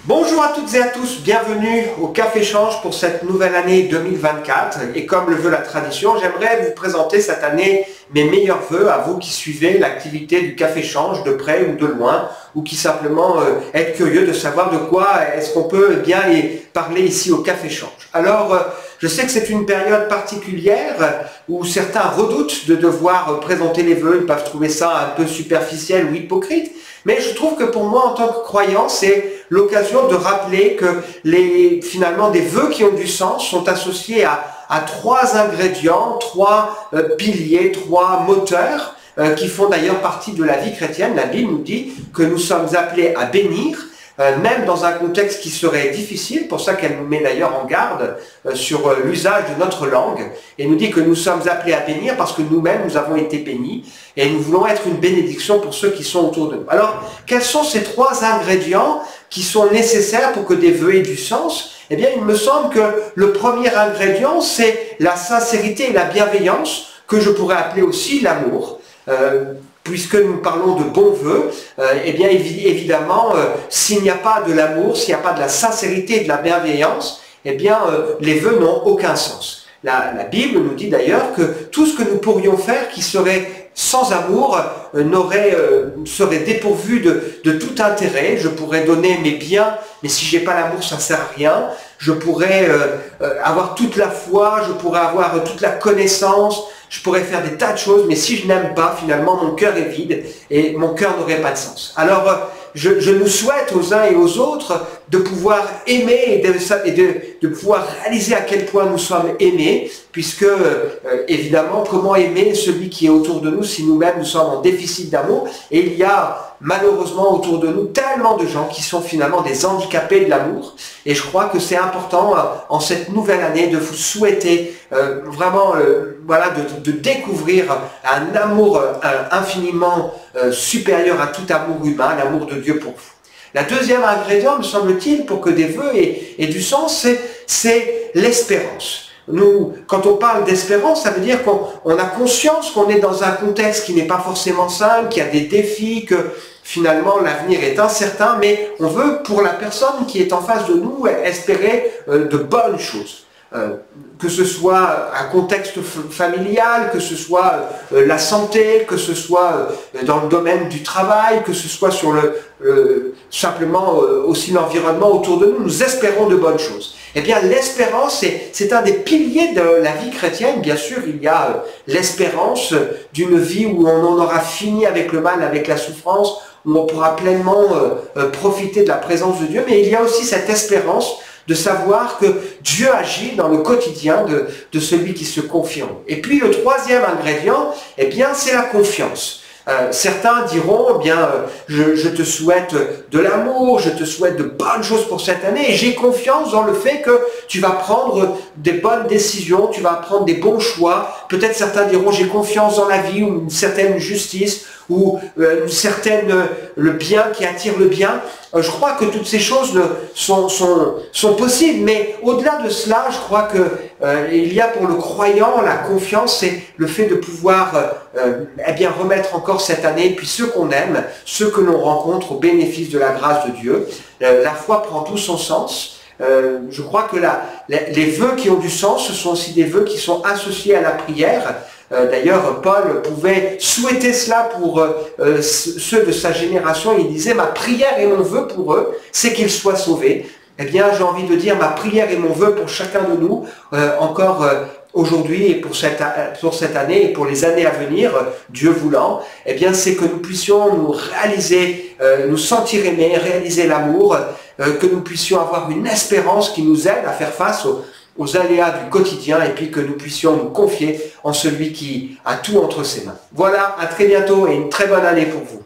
Bonjour à toutes et à tous, bienvenue au Café Change pour cette nouvelle année 2024 et comme le veut la tradition, j'aimerais vous présenter cette année mes meilleurs vœux à vous qui suivez l'activité du Café Change de près ou de loin ou qui simplement êtes curieux de savoir de quoi est-ce qu'on peut bien parler ici au Café Change. Alors, je sais que c'est une période particulière où certains redoutent de devoir présenter les vœux, ils peuvent trouver ça un peu superficiel ou hypocrite. Mais je trouve que pour moi, en tant que croyant, c'est l'occasion de rappeler que finalement des vœux qui ont du sens sont associés à trois ingrédients, trois piliers, trois moteurs qui font d'ailleurs partie de la vie chrétienne. La Bible nous dit que nous sommes appelés à bénir, même dans un contexte qui serait difficile, pour ça qu'elle nous met d'ailleurs en garde sur l'usage de notre langue, et nous dit que nous sommes appelés à bénir parce que nous-mêmes nous avons été bénis, et nous voulons être une bénédiction pour ceux qui sont autour de nous. Alors, quels sont ces trois ingrédients qui sont nécessaires pour que des vœux aient du sens? Eh bien, il me semble que le premier ingrédient, c'est la sincérité et la bienveillance, que je pourrais appeler aussi l'amour. Puisque nous parlons de bons vœux, eh bien évidemment, s'il n'y a pas de l'amour, s'il n'y a pas de la sincérité et de la bienveillance, eh bien les vœux n'ont aucun sens. La Bible nous dit d'ailleurs que tout ce que nous pourrions faire qui serait sans amour serait dépourvu de tout intérêt. Je pourrais donner mes biens, mais si j'ai pas l'amour, ça ne sert à rien. Je pourrais avoir toute la foi, je pourrais avoir toute la connaissance, je pourrais faire des tas de choses, mais si je n'aime pas, finalement, mon cœur est vide et mon cœur n'aurait pas de sens. Alors, je nous souhaite aux uns et aux autres de pouvoir aimer et de pouvoir réaliser à quel point nous sommes aimés, puisque, évidemment, comment aimer celui qui est autour de nous si nous-mêmes nous sommes en déficit d'amour? Et il y a malheureusement autour de nous tellement de gens qui sont finalement des handicapés de l'amour, et je crois que c'est important en cette nouvelle année de vous souhaiter vraiment voilà, de découvrir un amour infiniment supérieur à tout amour humain, l'amour de Dieu pour vous. La deuxième ingrédient, me semble-t-il, pour que des vœux aient du sens, c'est l'espérance. Nous, quand on parle d'espérance, ça veut dire qu'on a conscience qu'on est dans un contexte qui n'est pas forcément simple, qu'il y a des défis, que finalement l'avenir est incertain, mais on veut, pour la personne qui est en face de nous, espérer de bonnes choses. Que ce soit un contexte familial, que ce soit la santé, que ce soit dans le domaine du travail, que ce soit sur simplement aussi l'environnement autour de nous, nous espérons de bonnes choses. Eh bien, l'espérance, c'est un des piliers de la vie chrétienne. Bien sûr, il y a l'espérance d'une vie où on en aura fini avec le mal, avec la souffrance, où on pourra pleinement profiter de la présence de Dieu, mais il y a aussi cette espérance de savoir que Dieu agit dans le quotidien de celui qui se confie en nous. Et puis le troisième ingrédient, eh bien, c'est la confiance. Certains diront, eh bien, je te souhaite de l'amour, je te souhaite de bonnes choses pour cette année, et j'ai confiance dans le fait que tu vas prendre des bonnes décisions, tu vas prendre des bons choix. Peut-être certains diront, j'ai confiance dans la vie, ou une certaine justice, ou le bien qui attire le bien. Je crois que toutes ces choses sont possibles, mais au-delà de cela, je crois que il y a pour le croyant la confiance, c'est le fait de pouvoir eh bien, remettre encore cette année, puis ceux qu'on aime, ceux que l'on rencontre au bénéfice de la grâce de Dieu. La foi prend tout son sens. Je crois que les vœux qui ont du sens, ce sont aussi des vœux qui sont associés à la prière. D'ailleurs, Paul pouvait souhaiter cela pour ceux de sa génération. Il disait, ma prière et mon vœu pour eux, c'est qu'ils soient sauvés. Eh bien, j'ai envie de dire, ma prière et mon vœu pour chacun de nous, encore aujourd'hui et pour cette année et pour les années à venir, Dieu voulant, eh bien, c'est que nous puissions nous réaliser, nous sentir aimés, réaliser l'amour, que nous puissions avoir une espérance qui nous aide à faire face aux aléas du quotidien, et puis que nous puissions nous confier en celui qui a tout entre ses mains. Voilà, à très bientôt et une très bonne année pour vous.